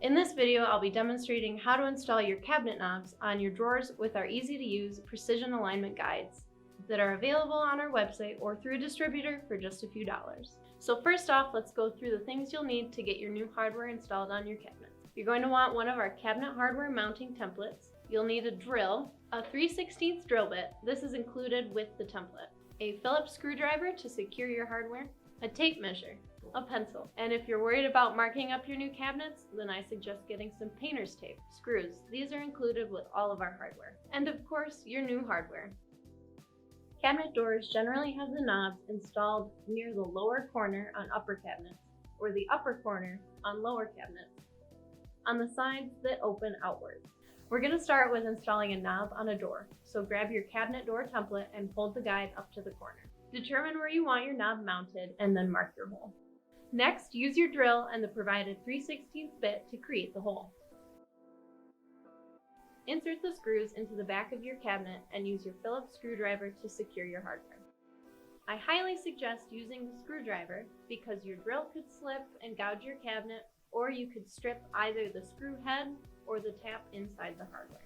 In this video, I'll be demonstrating how to install your cabinet knobs on your drawers with our easy-to-use precision alignment guides that are available on our website or through a distributor for just a few dollars. So first off, let's go through the things you'll need to get your new hardware installed on your cabinets. You're going to want one of our cabinet hardware mounting templates. You'll need a drill, a 3/16 drill bit. This is included with the template. A Phillips screwdriver to secure your hardware, a tape measure, a pencil, and if you're worried about marking up your new cabinets, then I suggest getting some painter's tape, screws. These are included with all of our hardware. And of course, your new hardware. Cabinet doors generally have the knobs installed near the lower corner on upper cabinets, or the upper corner on lower cabinets, on the sides that open outwards. We're going to start with installing a knob on a door, so grab your cabinet door template and hold the guide up to the corner. Determine where you want your knob mounted and then mark your hole. Next, use your drill and the provided 3/16 bit to create the hole. Insert the screws into the back of your cabinet and use your Phillips screwdriver to secure your hardware. I highly suggest using the screwdriver because your drill could slip and gouge your cabinet, or you could strip either the screw head or the tap inside the hardware.